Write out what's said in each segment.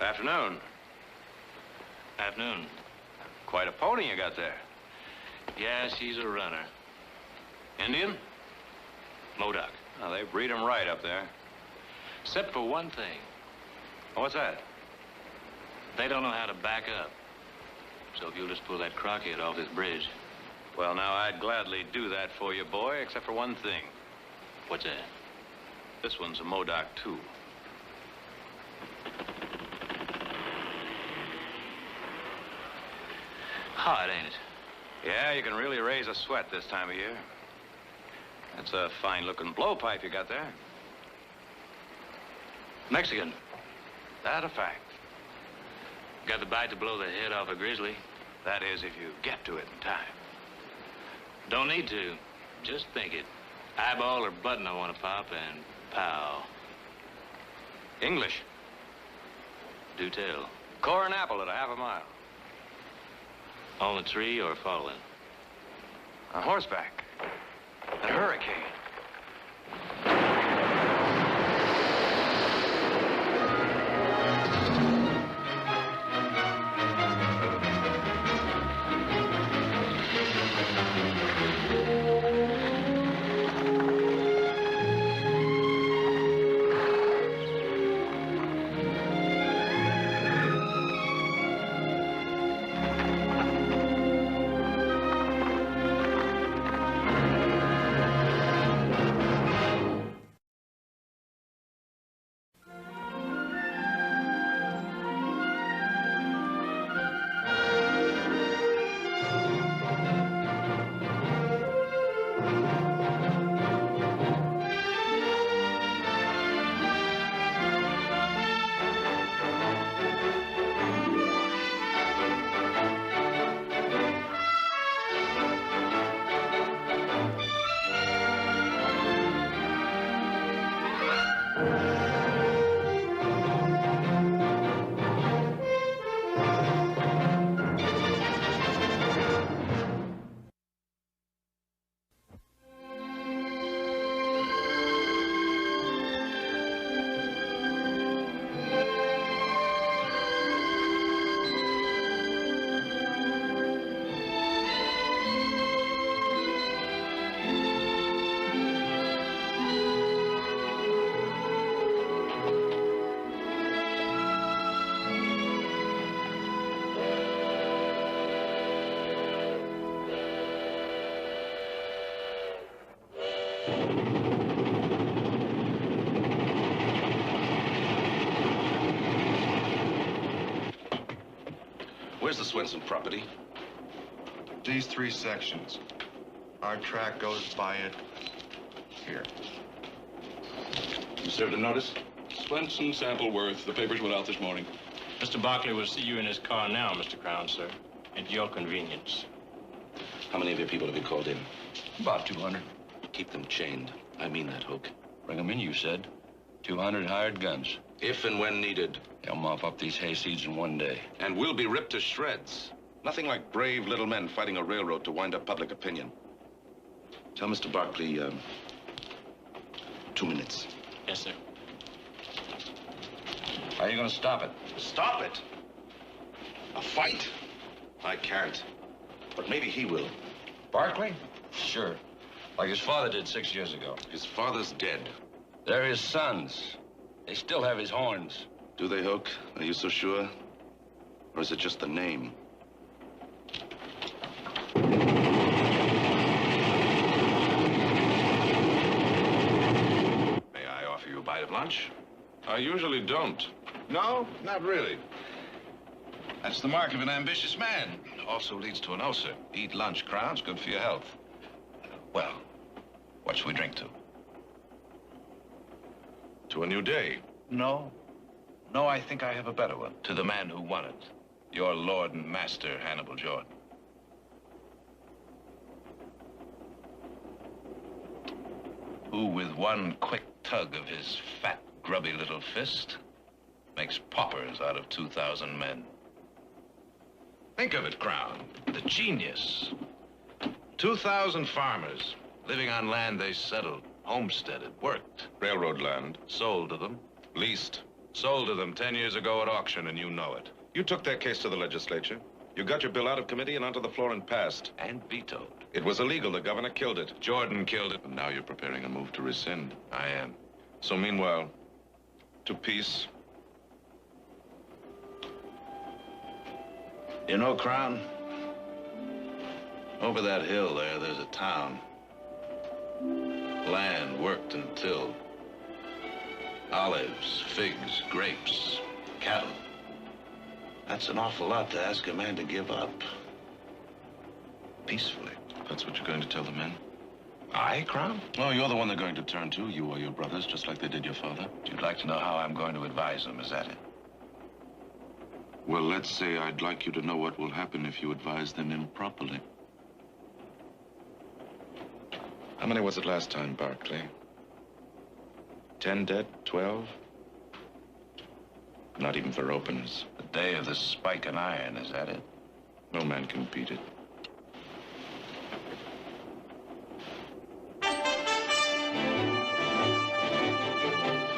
Afternoon. Afternoon. Quite a pony you got there. Yeah, she's a runner. Indian? Modoc. Oh, they breed 'em right up there. Except for one thing. What's that? They don't know how to back up. So if you'll just pull that crockhead off this bridge. Well, now, I'd gladly do that for you, boy, except for one thing. What's that? This one's a Modoc, too. Hot, ain't it? Yeah, you can really raise a sweat this time of year. That's a fine-looking blowpipe you got there. Mexican. That a fact. Got the bite to blow the head off a grizzly. That is, if you get to it in time. Don't need to. Just think it. Eyeball or button I want to pop, and pow. English. Do tell. Core and apple at a half a mile. On the tree or falling? On horseback. A hurricane. Where's the Swenson property? These three sections. Our track goes by it here. You served a notice? Swenson, Sampleworth. The papers went out this morning. Mr. Barkley will see you in his car now, Mr. Crown, sir. At your convenience. How many of your people have you called in? About 200. Keep them chained. I mean that, Hoke. Bring them in, you said. 200 hired guns. If and when needed. They'll mop up these hayseeds in one day. And we'll be ripped to shreds. Nothing like brave little men fighting a railroad to wind up public opinion. Tell Mr. Barkley, 2 minutes. Yes, sir. How are you going to stop it? Stop it? A fight? I can't. But maybe he will. Barkley? Sure. Like his father did 6 years ago. His father's dead. They're his sons. They still have his horns. Do they, Hoke? Are you so sure? Or is it just the name? May I offer you a bite of lunch? I usually don't. No, not really. That's the mark of an ambitious man. Also leads to an ulcer. Eat lunch, Crown's good for your health. Well, what shall we drink to? To a new day? No. No, I think I have a better one. To the man who won it. Your lord and master, Hannibal Jordan. Who, with one quick tug of his fat, grubby little fist, makes paupers out of 2,000 men. Think of it, Crown. The genius. 2,000 farmers living on land they settled, homesteaded, worked. Railroad land. Sold to them. Leased. Sold to them 10 years ago at auction, and you know it. You took their case to the legislature. You got your bill out of committee and onto the floor and passed. And vetoed. It was illegal. The governor killed it. Jordan killed it. And now you're preparing a move to rescind. I am. So meanwhile, to peace. You know, Crown, over that hill there's a town. Land worked and tilled. Olives, figs, grapes, cattle. That's an awful lot to ask a man to give up. Peacefully. That's what you're going to tell the men? I, Crown? Oh, you're the one they're going to turn to, you or your brothers, just like they did your father. You'd like to know how I'm going to advise them, is that it? Well, let's say I'd like you to know what will happen if you advise them improperly. How many was it last time, Barclay? 10 dead? 12? Not even for openers. The day of the spike and iron, is that it? No man can beat it.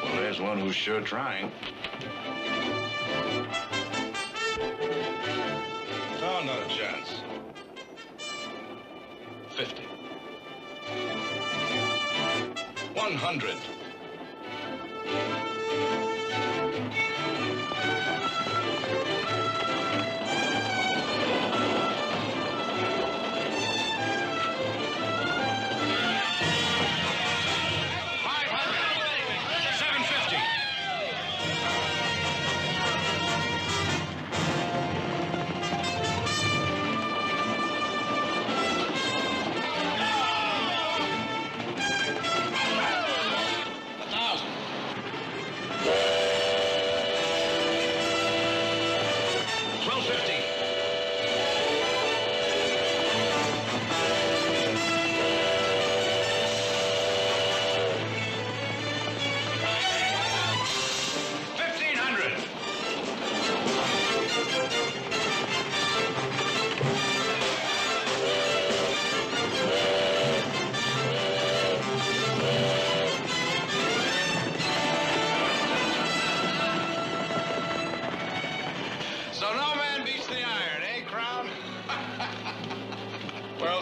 Well, there's one who's sure trying. No, not a chance. 50. 100.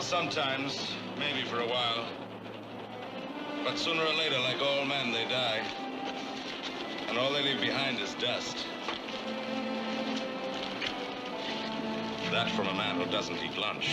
Sometimes, maybe for a while. But sooner or later, like all men, they die. And all they leave behind is dust. That from a man who doesn't eat lunch.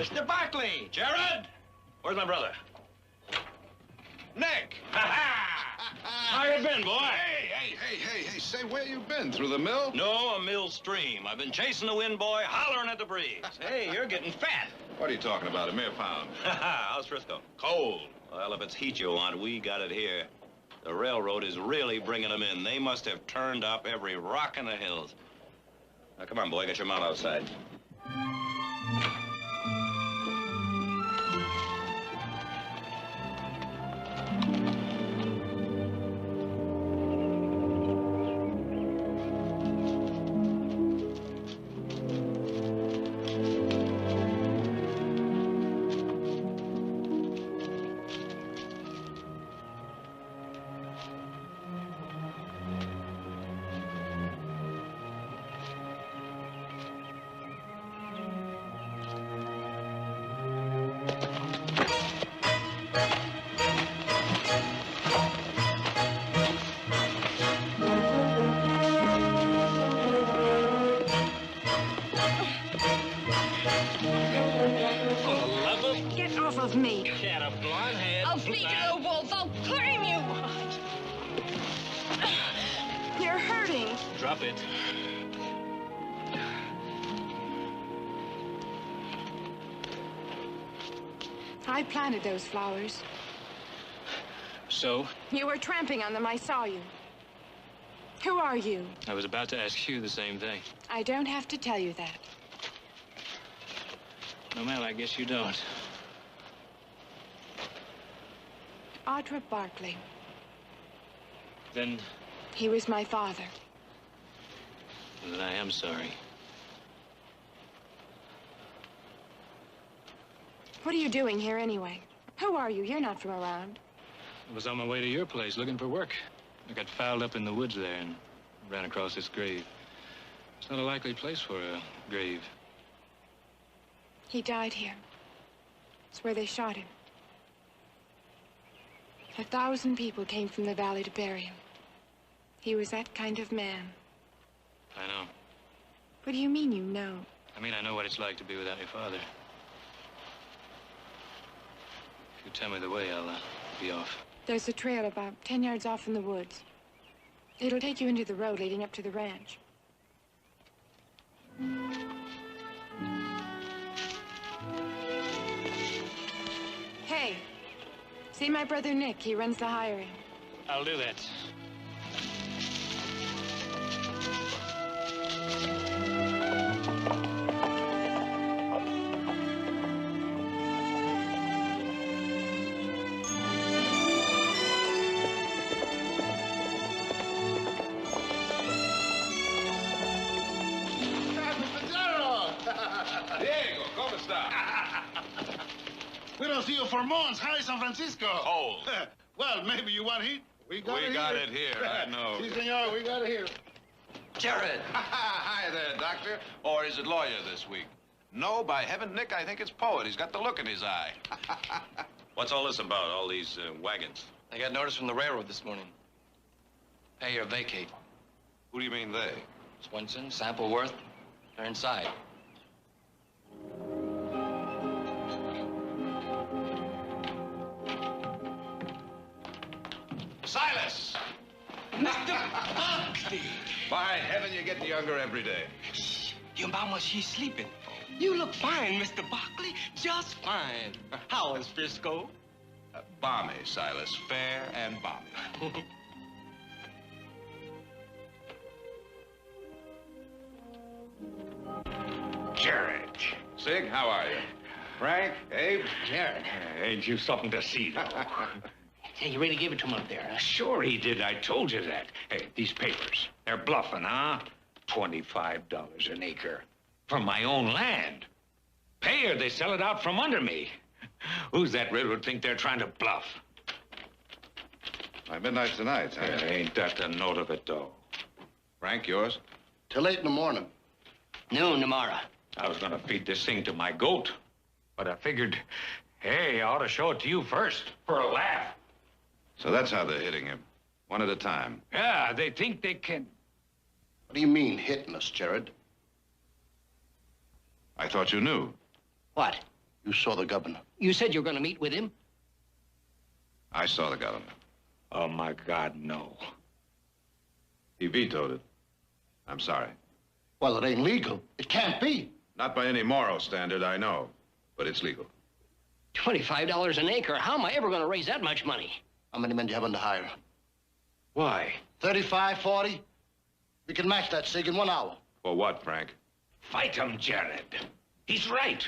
Mr. Barkley! Jared! Where's my brother? Nick! Ha-ha! How you been, boy? Hey, say, where you been? Through the mill? No, a mill stream. I've been chasing the wind, boy, hollering at the breeze. Hey, you're getting fat. What are you talking about, a mere pound? How's Frisco? Cold. Well, if it's heat you want, we got it here. The railroad is really bringing them in. They must have turned up every rock in the hills. Now, come on, boy, get your mount outside. Drop it. I planted those flowers. So? You were tramping on them. I saw you. Who are you? I was about to ask you the same thing. I don't have to tell you that. No, ma'am, I guess you don't. Bاركلي. Then He was my father. I am sorry. What are you doing here anyway? Who are you? You're not from around. I was on my way to your place looking for work. I got fouled up in the woods there and ran across this grave. It's not a likely place for a grave. He died here. It's where they shot him. 1,000 people came from the valley to bury him. He was that kind of man. I know. What do you mean you know? I mean, I know what it's like to be without your father. If you tell me the way, I'll be off. There's a trail about 10 yards off in the woods. It'll take you into the road leading up to the ranch. Hey, see my brother Nick? He runs the hiring. I'll do that. Diego, ¿cómo está? We don't see you for months. Hi, San Francisco. Oh. Well, maybe you want heat. We got it here, I know. Si, senor, we got it here. Jared! Hi there, Doctor. Or is it lawyer this week? No, by heaven, Nick, I think it's poet. He's got the look in his eye. What's all this about, all these wagons? I got notice from the railroad this morning. Pay or vacate. Who do you mean they? Swenson, Sampleworth, they're inside. Silas! Mr. Barbie! By heaven, you're getting younger every day. Your mama, she's sleeping. You look fine, Mr. Barkley. Just fine. How is Frisco? Balmy, Silas. Fair and balmy. Jared. Sig, how are you? Frank, Abe? Jared. Ain't you something to see, though? Hey, you really gave it to him up there, huh? Sure he did. I told you that. Hey, these papers, they're bluffing, huh? $25 an acre from my own land. Pay or they sell it out from under me. Who's that railroad think they're trying to bluff? My midnight's tonight, huh? Ain't that the note of it, though? Frank, yours? Till 8 in the morning. Noon tomorrow. I was gonna feed this thing to my goat, but I figured, hey, I ought to show it to you first, for a laugh. So that's how they're hitting him. One at a time. Yeah, they think they can. What do you mean, hitting us, Jared? I thought you knew. What? You saw the governor. You said you were going to meet with him? I saw the governor. Oh, my God, no. He vetoed it. I'm sorry. Well, it ain't legal. It can't be. Not by any moral standard, I know. But it's legal. $25 an acre. How am I ever going to raise that much money? How many men do you have under hire? Why? 35, 40? We can match that, Sig, in 1 hour. For what, Frank? Fight him, Jared. He's right.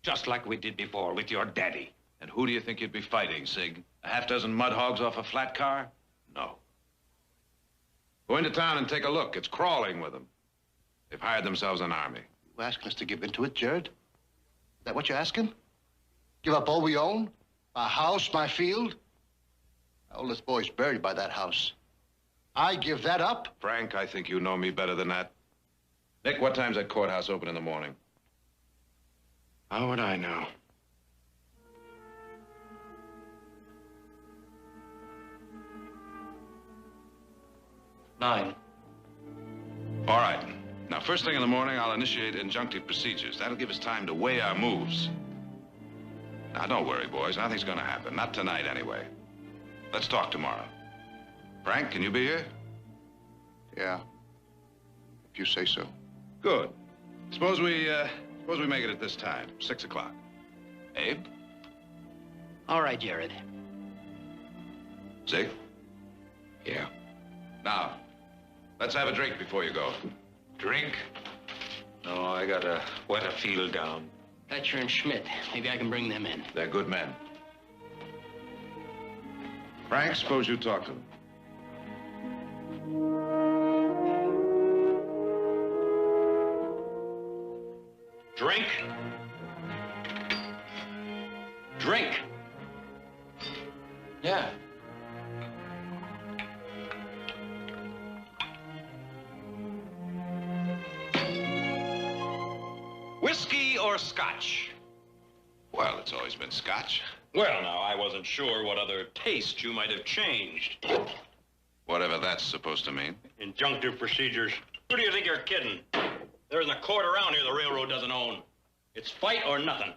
Just like we did before with your daddy. And who do you think you'd be fighting, Sig? A half dozen mud hogs off a flat car? No. Go into town and take a look. It's crawling with them. They've hired themselves an army. You asking us to give in to it, Jared? Is that what you're asking? Give up all we own? My house, my field? My oldest boy's buried by that house. I give that up? Frank, I think you know me better than that. Nick, what time's that courthouse open in the morning? How would I know? Nine. All right. Now, first thing in the morning, I'll initiate injunctive procedures. That'll give us time to weigh our moves. Now, don't worry, boys. Nothing's gonna happen. Not tonight, anyway. Let's talk tomorrow. Frank, can you be here? Yeah. if you say so. Good. Suppose we make it at this time, 6 o'clock. Abe? All right, Jared. Zig? Yeah. Now, let's have a drink before you go. Drink? No, I gotta wet a field down. Fletcher and Schmidt. Maybe I can bring them in. They're good men. Frank, suppose you talk to them. Drink? Drink. Yeah. Whiskey or scotch? Well, it's always been scotch. Well, now, I wasn't sure what other taste you might have changed. Whatever that's supposed to mean. Injunctive procedures. Who do you think you're kidding? There isn't a court around here the railroad doesn't own. It's fight or nothing.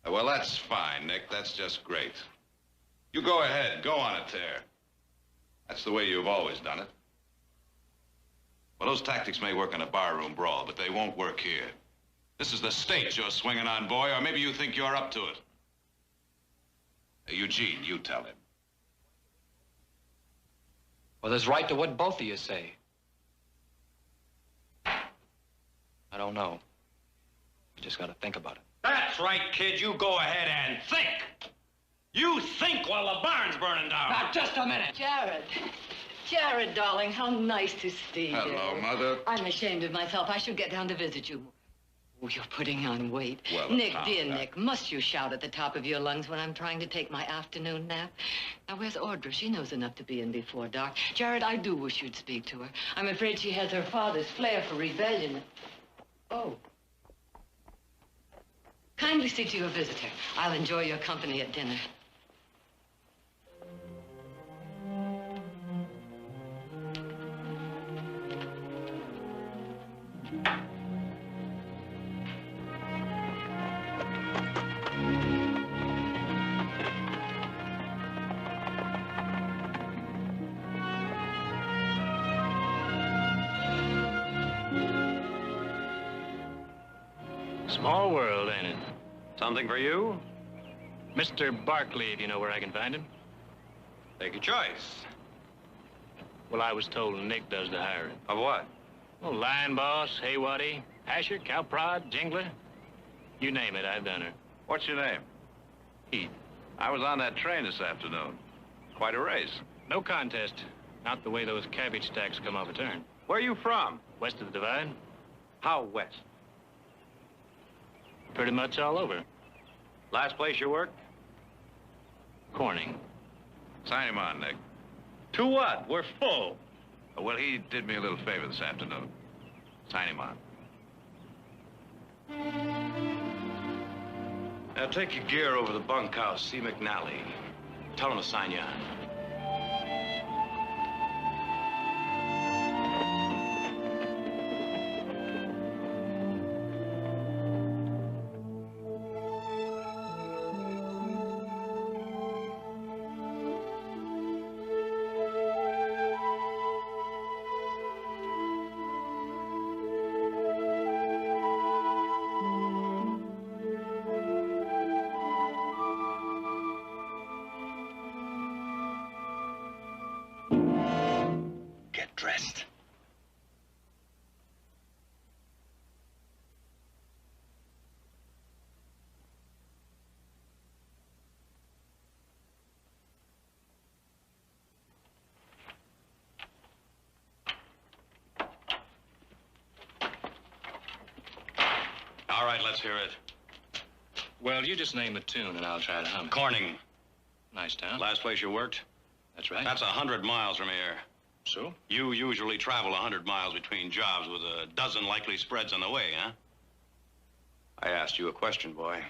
Well, that's fine, Nick. That's just great. You go ahead. Go on a tear. That's the way you've always done it. Well, those tactics may work in a barroom brawl, but they won't work here. This is the state you're swinging on, boy, or maybe you think you're up to it. Eugene, you tell him. Well, there's right to what both of you say. I don't know. You just gotta think about it. That's right, kid. You go ahead and think. You think while the barn's burning down. Now, just a minute. Jared. Jared, darling, how nice to see you. Hello, Mother. I'm ashamed of myself. I should get down to visit you. Oh, you're putting on weight. Well, Nick, now, dear Nick, must you shout at the top of your lungs when I'm trying to take my afternoon nap? Now, where's Audra? She knows enough to be in before dark. Jared, I do wish you'd speak to her. I'm afraid she has her father's flair for rebellion. Oh. Kindly see to your visitor. I'll enjoy your company at dinner. Small world, ain't it? Something for you? Mr. Barbecue, if you know where I can find him. Take your choice. Well, I was told Nick does the hiring. Of what? Well, line boss, haywaddy, hasher, cow prod, jingler. You name it, I've done her. What's your name? Heath. I was on that train this afternoon. Quite a race. No contest. Not the way those cabbage stacks come off a turn. Where are you from? West of the divide. How west? Pretty much all over. Last place you worked? Corning. Sign him on, Nick. To what? We're full. Well, he did me a little favor this afternoon. Sign him on. Now take your gear over to the bunkhouse, see McNally. Tell him to sign you on. Dressed. All right, let's hear it. Well, you just name a tune and I'll try to hum it. Corning. Nice town. Last place you worked? That's right. That's 100 miles from here. So? You usually travel 100 miles between jobs with a dozen likely spreads on the way, huh? I asked you a question, boy.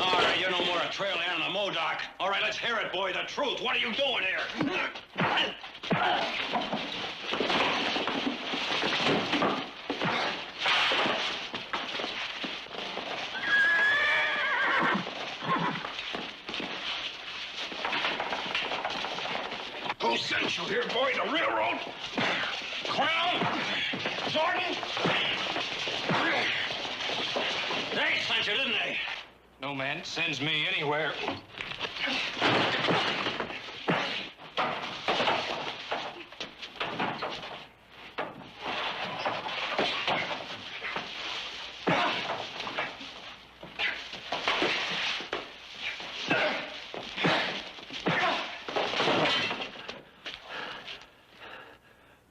All right, you're no more a trail hand than a Modoc. All right, let's hear it, boy, the truth. What are you doing here? Who sent you here, boy? The railroad? Crown? Jordan? They sent you, didn't they? No man sends me anywhere.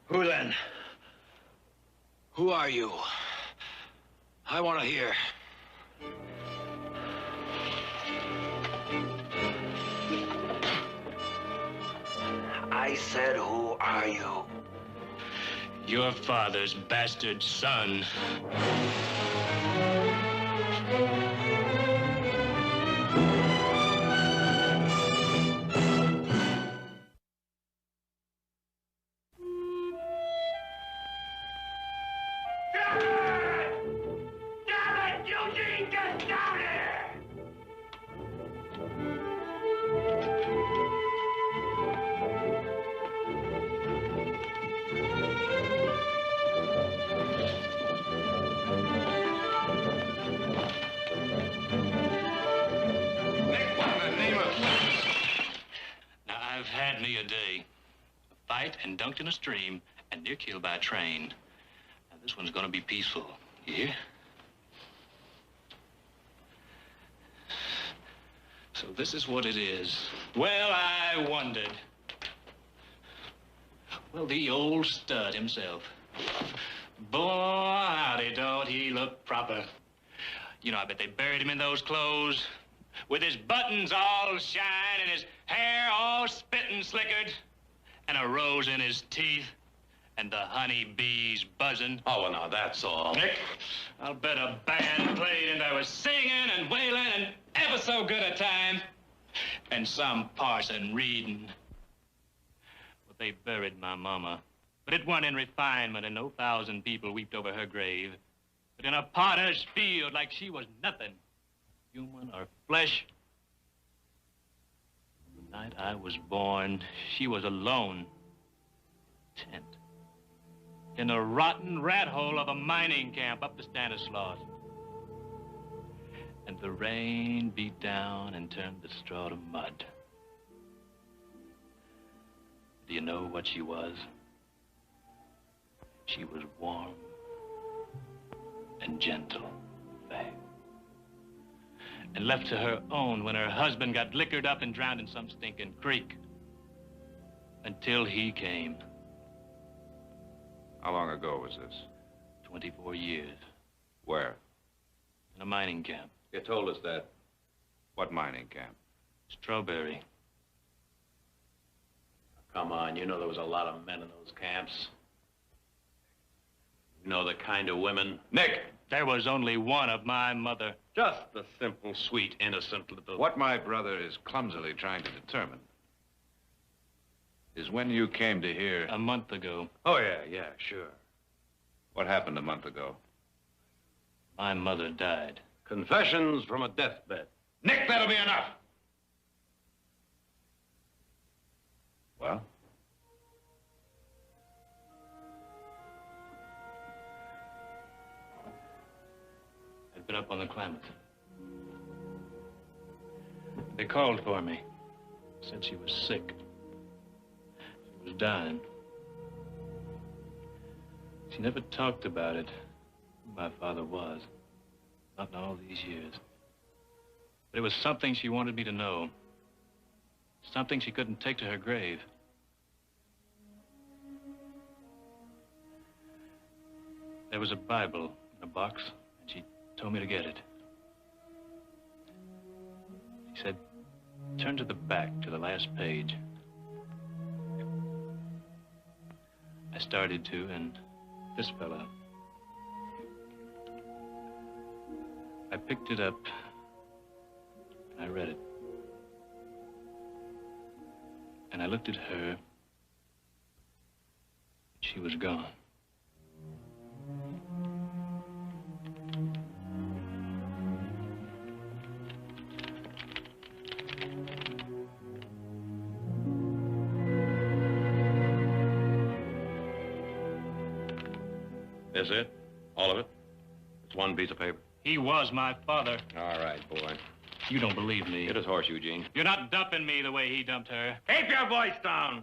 Who then? Who are you? I want to hear. I said, who are you? Your father's bastard son. And dunked in a stream and near killed by a train. Now, this one's gonna be peaceful. You hear? So this is what it is. Well, I wondered. Well, the old stud himself. Boy, howdy, don't he look proper. You know, I bet they buried him in those clothes with his buttons all shine and his hair all spittin' slickered. And a rose in his teeth, and the honey bees buzzing. Oh, well, now, that's all. Nick, I'll bet a band played, and I was singing and wailing and ever so good a time. And some parson reading. Well, they buried my mama. But it wasn't in refinement, and no 1,000 people wept over her grave. But in a potter's field like she was nothing, human or flesh. The night I was born, she was alone. Tent. In a rotten rat hole of a mining camp up the Stanislaus. And the rain beat down and turned the straw to mud. Do you know what she was? She was warm and gentle, fair. And left to her own when her husband got liquored up and drowned in some stinking creek. Until he came. How long ago was this? 24 years. Where? In a mining camp. You told us that. What mining camp? Strawberry. Come on, you know there was a lot of men in those camps. You know the kind of women. Nick! There was only one of my mother. Just the simple, sweet, innocent little... What my brother is clumsily trying to determine is when you came to here... A month ago. Oh, yeah, sure. What happened a month ago? My mother died. Confessions from a deathbed. Nick, that'll be enough! Well? I'd been up on the Klamath. They called for me. Said she was sick. She was dying. She never talked about it, who my father was. Not in all these years. But it was something she wanted me to know. Something she couldn't take to her grave. There was a Bible in a box, and she told me to get it. She said, turn to the back, to the last page. I started to, and this fell out. I picked it up, and I read it. And I looked at her. She was gone. Is it? All of it? It's one piece of paper. He was my father. All right, boy. You don't believe me. Get his horse, Eugene. You're not dumping me the way he dumped her. Keep your voice down!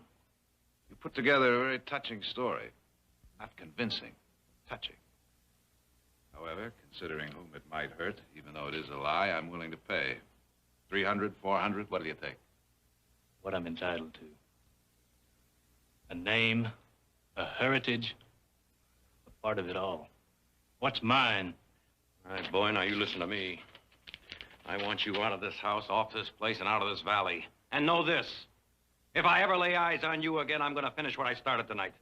You put together a very touching story. Not convincing, touching. However, considering whom it might hurt, even though it is a lie, I'm willing to pay. 300, 400, what do you think? What I'm entitled to. A name, a heritage, a part of it all. What's mine? All right, boy, now you listen to me. I want you out of this house, off this place, and out of this valley. And know this. If I ever lay eyes on you again, I'm going to finish what I started tonight.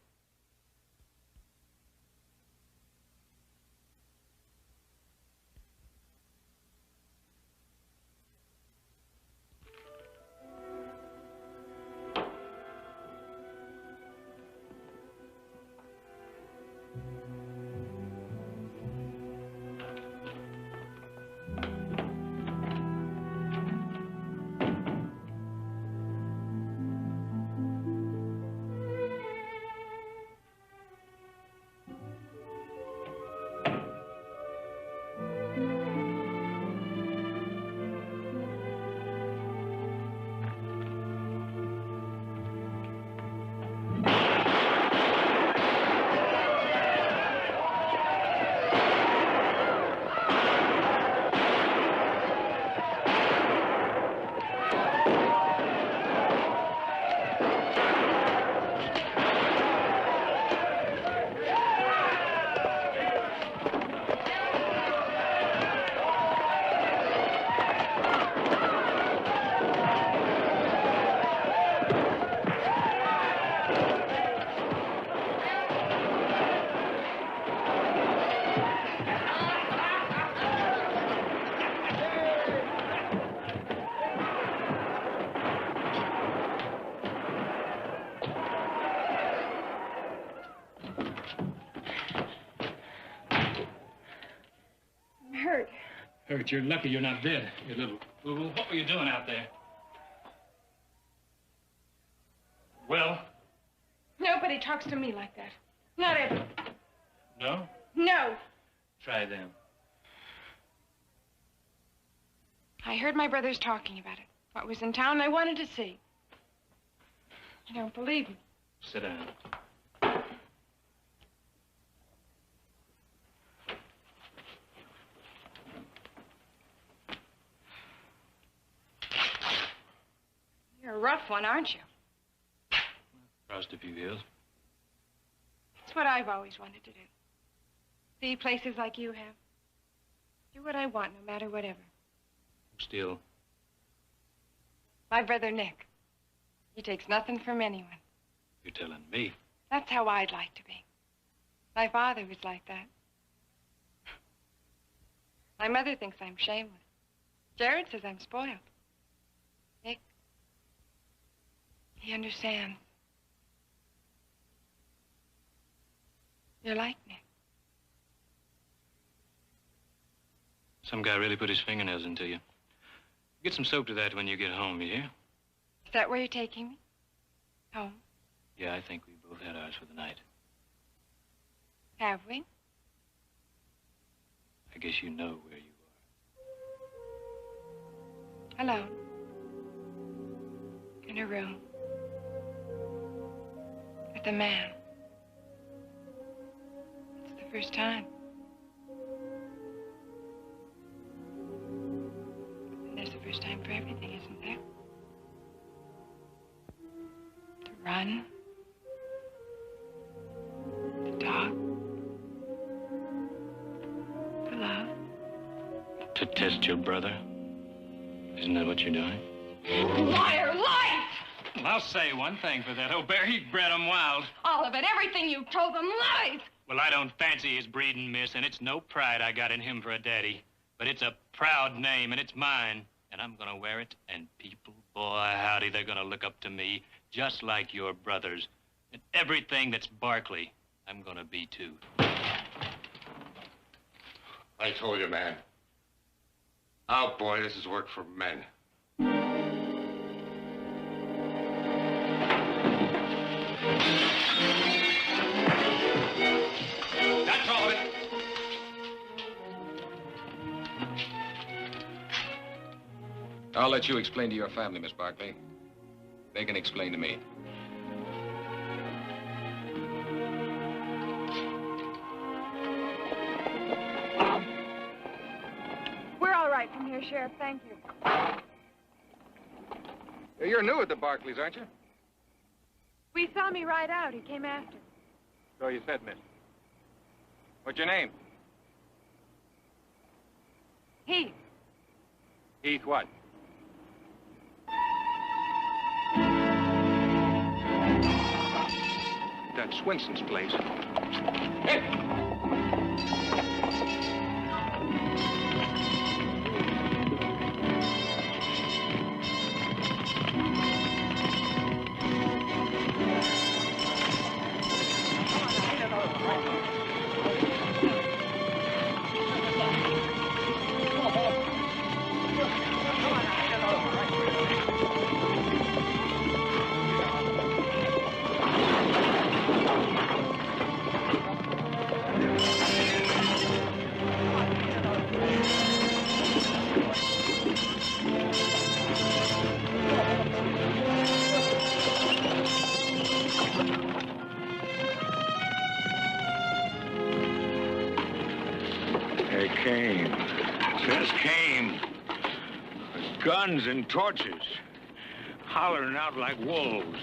Hurt, you're lucky you're not dead, you little fool. What were you doing out there? Well? Nobody talks to me like that. Not ever. No? No. Try them. I heard my brothers talking about it. What was in town, I wanted to see. You don't believe me. Sit down. You're a rough one, aren't you? Crossed a few hills. It's what I've always wanted to do. See places like you have. Do what I want, no matter whatever. Still. My brother Nick. He takes nothing from anyone. You're telling me. That's how I'd like to be. My father was like that. My mother thinks I'm shameless. Jared says I'm spoiled. Nick, he understands. You're like Nick. Some guy really put his fingernails into you. Get some soap to that when you get home, you hear? Is that where you're taking me? Home? Yeah, I think we both had ours for the night. Have we? I guess you know where you Alone. In a room. With a man. It's the first time. And there's a first time for everything, isn't there? To run. To talk. To love. To test your brother. Isn't that what you're doing? Liar! Liar! I'll say one thing for that. Oh, Bear, he bred 'em wild. All of it, everything you told them, lies! Well, I don't fancy his breeding, miss, and it's no pride I got in him for a daddy. But it's a proud name, and it's mine. And I'm gonna wear it, and people, boy, howdy, they're gonna look up to me, just like your brothers. And everything that's Barkley, I'm gonna be, too. I told you, man. Oh, boy, this is work for men. That's all I'll let you explain to your family, Miss Barkley. They can explain to me. We're all right from here, Sheriff. Thank you. You're new at the Barkleys, aren't you? We saw me ride out. He came after. So you said, miss. What's your name? Heath. Heath what? That's Swinson's place. Hey! Guns and torches, hollering out like wolves.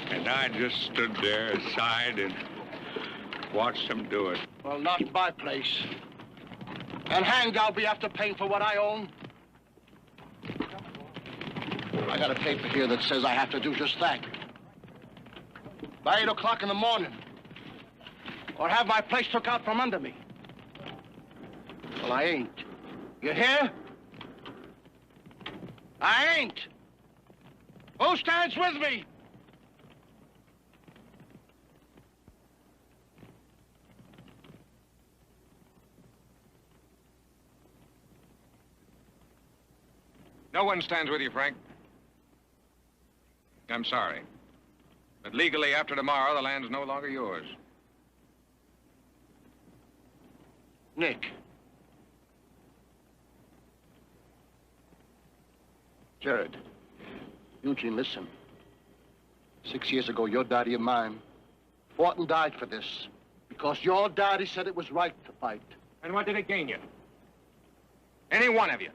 And I just stood there aside and watched them do it. Well, not my place. And hanged I'll be after paying for what I own. I got a paper here that says I have to do just that. By 8 o'clock in the morning. Or have my place took out from under me. Well, I ain't. You hear? I ain't. Who stands with me? No one stands with you, Frank. I'm sorry. But legally, after tomorrow, the land's no longer yours. Nick. Jared. Eugene, listen. 6 years ago, your daddy and mine fought and died for this. Because your daddy said it was right to fight. And what did it gain you? Any one of you.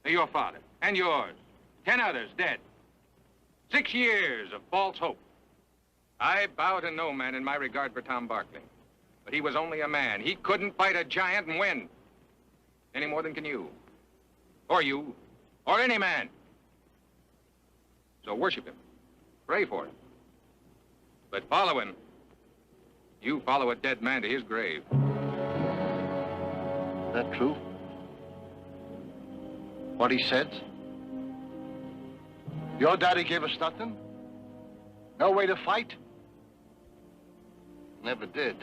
Your father, and yours. 10 others dead. 6 years of false hope. I bow to no man in my regard for Tom Barkley. But he was only a man. He couldn't fight a giant and win. Any more than can you. Or you. Or any man. So worship him. Pray for him. But follow him. You follow a dead man to his grave. Is that true? What he said? Your daddy gave us nothing? No way to fight? Never did.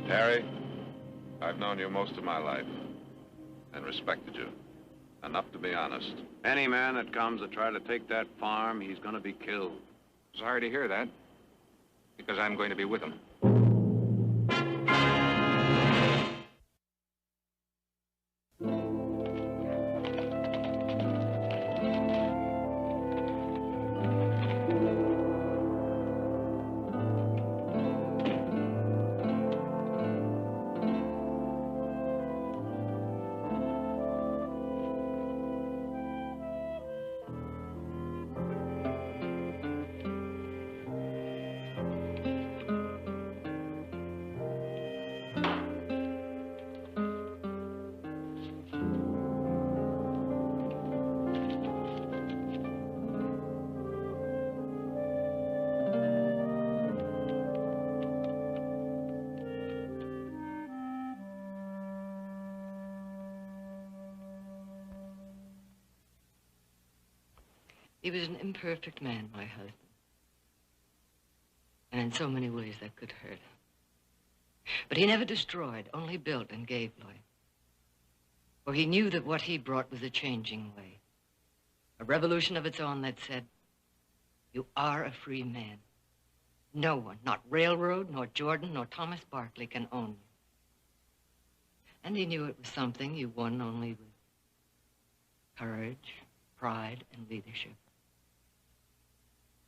Harry, I've known you most of my life and respected you. Enough to be honest. Any man that comes to try to take that farm, he's going to be killed. Sorry to hear that, because I'm going to be with him. He was an imperfect man, my husband. And in so many ways that could hurt. But he never destroyed, only built and gave life. For he knew that what he brought was a changing way. A revolution of its own that said, you are a free man. No one, not railroad, nor Jordan, nor Thomas Barkley can own you. And he knew it was something you won only with courage, pride, and leadership.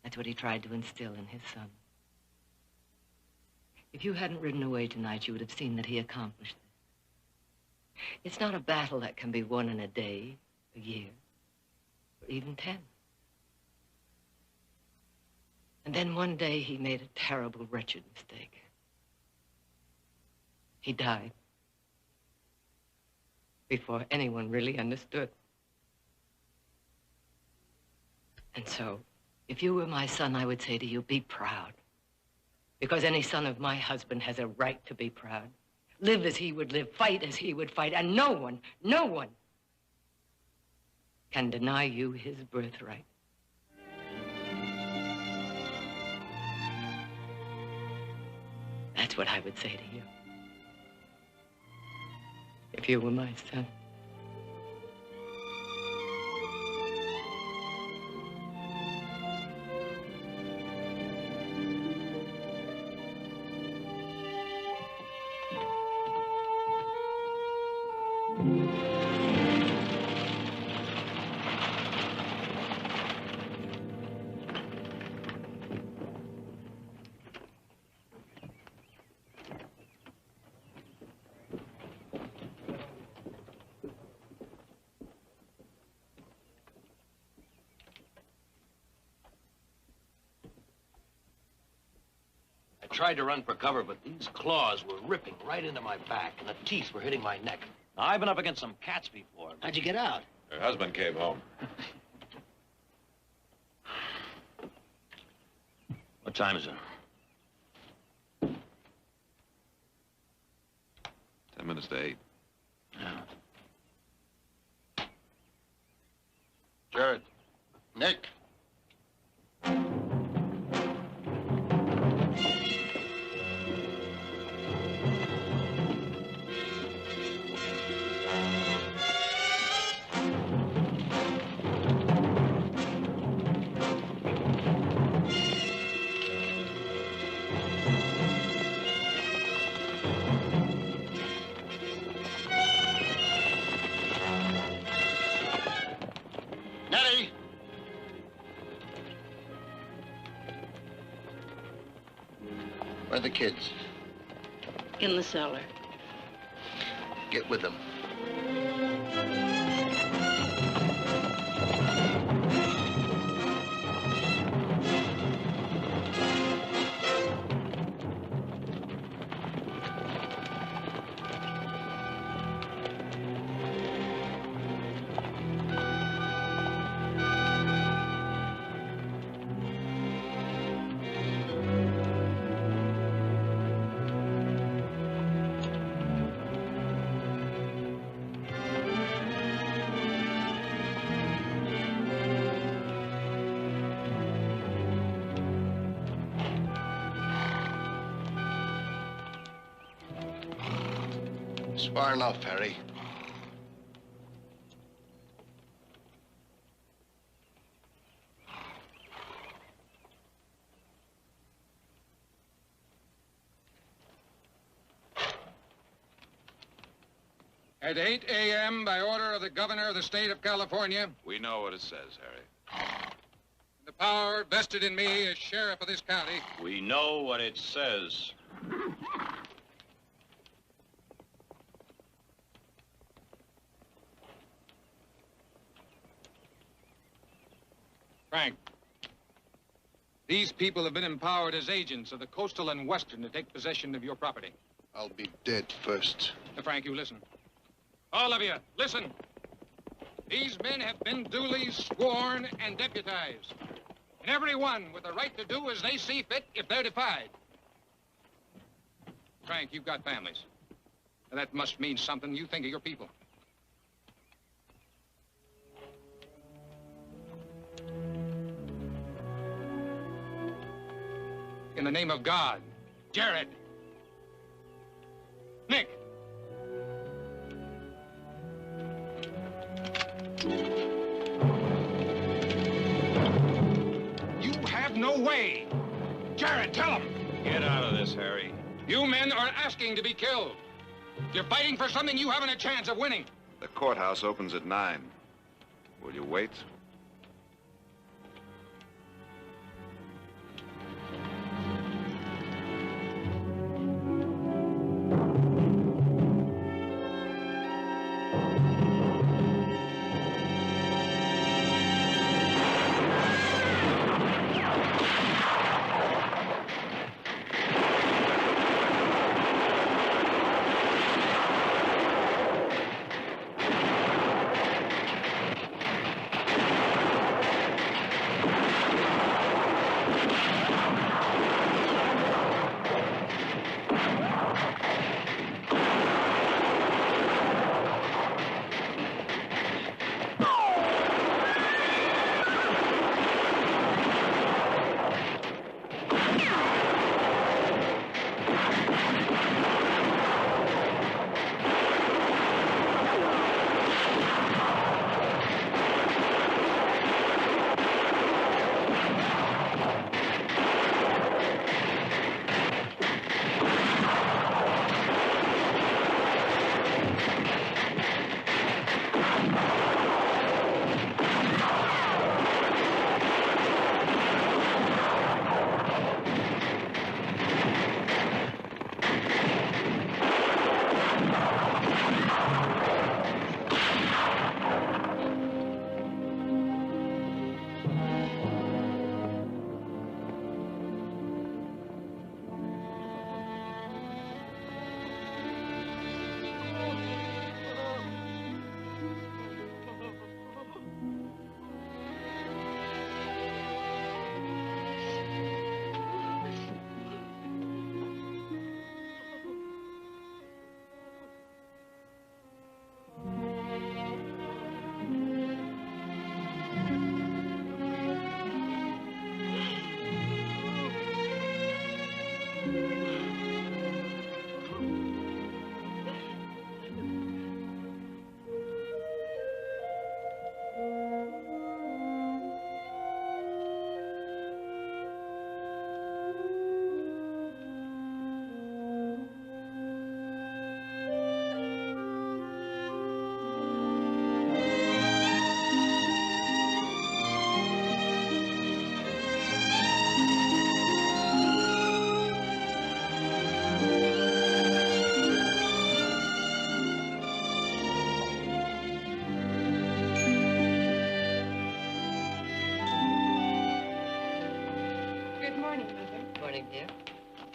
That's what he tried to instill in his son. If you hadn't ridden away tonight, you would have seen that he accomplished this. It's not a battle that can be won in a day, a year, or even 10. And then one day he made a terrible, wretched mistake. He died before anyone really understood. And so, if you were my son, I would say to you, be proud. Because any son of my husband has a right to be proud. Live as he would live, fight as he would fight, and no one can deny you his birthright. That's what I would say to you. If you were my son. I tried to run for cover, but these claws were ripping right into my back, and the teeth were hitting my neck. Now, I've been up against some cats before. How'd you get out? Her husband came home. What time is it? 10 minutes to 8. Yeah. Jared. Nick. Where are the kids? In the cellar. Get with them. It's far enough, Harry. At 8 a.m., by order of the governor of the state of California. We know what it says, Harry. The power vested in me as sheriff of this county. We know what it says. Frank, these people have been empowered as agents of the Coastal and Western to take possession of your property. I'll be dead first. Now, Frank, you listen. All of you, listen. These men have been duly sworn and deputized. And every one with the right to do as they see fit if they're defied. Frank, you've got families. Now, that must mean something. You think of your people. in the name of God. Jared. Nick. You have no way. Jared, tell him. Get out of this, Harry. You men are asking to be killed. You're fighting for something you haven't a chance of winning. The courthouse opens at 9. Will you wait?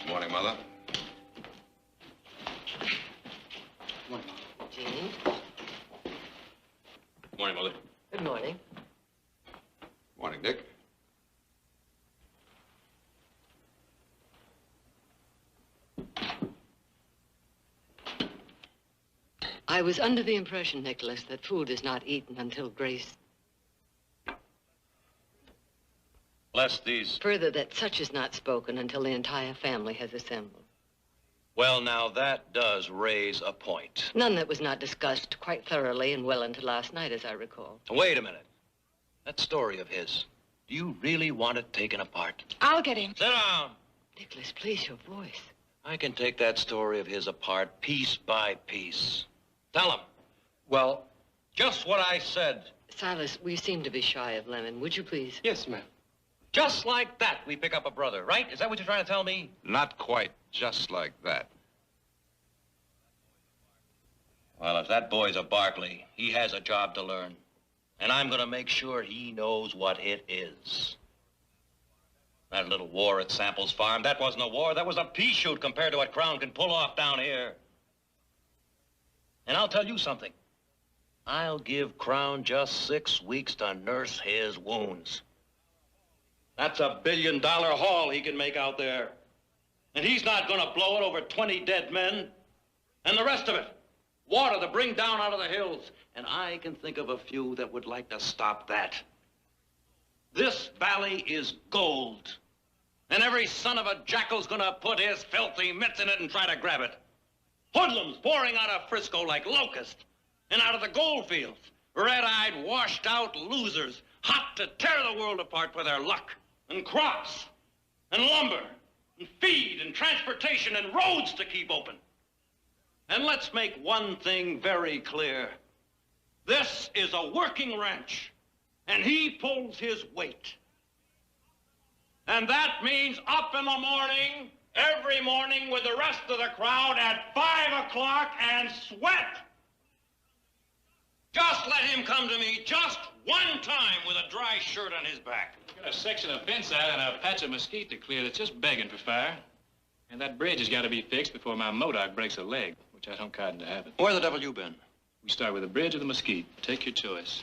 Morning, Mother. Jean. Morning, Mother. Good morning. Morning, Dick. I was under the impression, Nicholas, that food is not eaten until Grace... Bless these. Further, that such is not spoken until the entire family has assembled. Well, now, that does raise a point. None that was not discussed quite thoroughly and well into last night, as I recall. Wait a minute. That story of his, do you really want it taken apart? I'll get him. Sit down. Nicholas, please, your voice. I can take that story of his apart piece by piece. Tell him. Well, just what I said. Silas, we seem to be shy of Lemon. Would you please? Yes, ma'am. Just like that, we pick up a brother, right? Is that what you're trying to tell me? Not quite just like that. Well, if that boy's a Barkley, he has a job to learn. And I'm going to make sure he knows what it is. That little war at Sample's farm, that wasn't a war. That was a pea shoot compared to what Crown can pull off down here. And I'll tell you something. I'll give Crown just 6 weeks to nurse his wounds. That's $1 billion haul he can make out there. And he's not going to blow it over 20 dead men. And the rest of it, water to bring down out of the hills. And I can think of a few that would like to stop that. This valley is gold. And every son of a jackal's gonna put his filthy mitts in it and try to grab it. Hoodlums pouring out of Frisco like locusts and out of the gold fields. Red-eyed, washed-out losers, hot to tear the world apart with their luck. And crops, and lumber, and feed, and transportation, and roads to keep open. And let's make one thing very clear. This is a working ranch, and he pulls his weight. And that means up in the morning, every morning with the rest of the crowd at 5 o'clock and sweat. Just let him come to me just one time with a dry shirt on his back. Got a section of fence out and a patch of mesquite to clear that's just begging for fire. And that bridge has got to be fixed before my modoc breaks a leg, which I don't cotton to happen. Where the devil you been? We start with the bridge or the mesquite. Take your choice.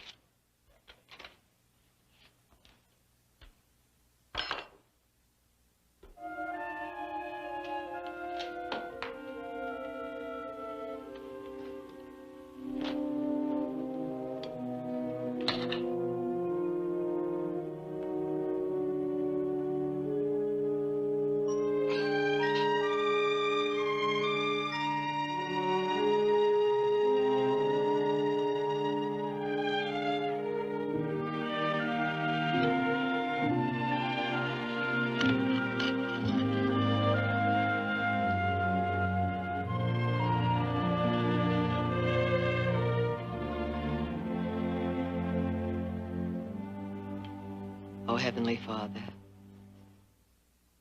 O Heavenly Father,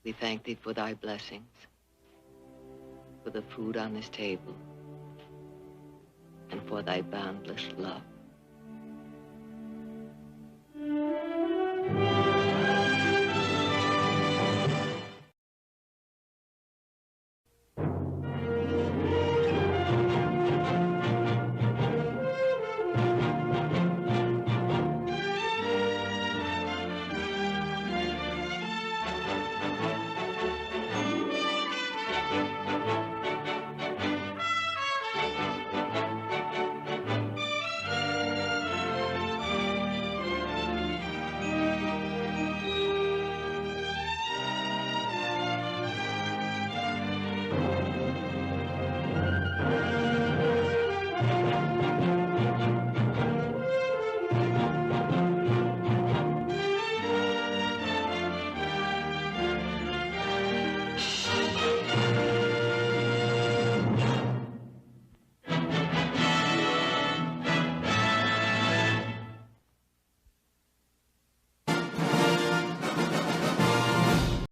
we thank thee for thy blessings, for the food on this table, and for thy boundless love.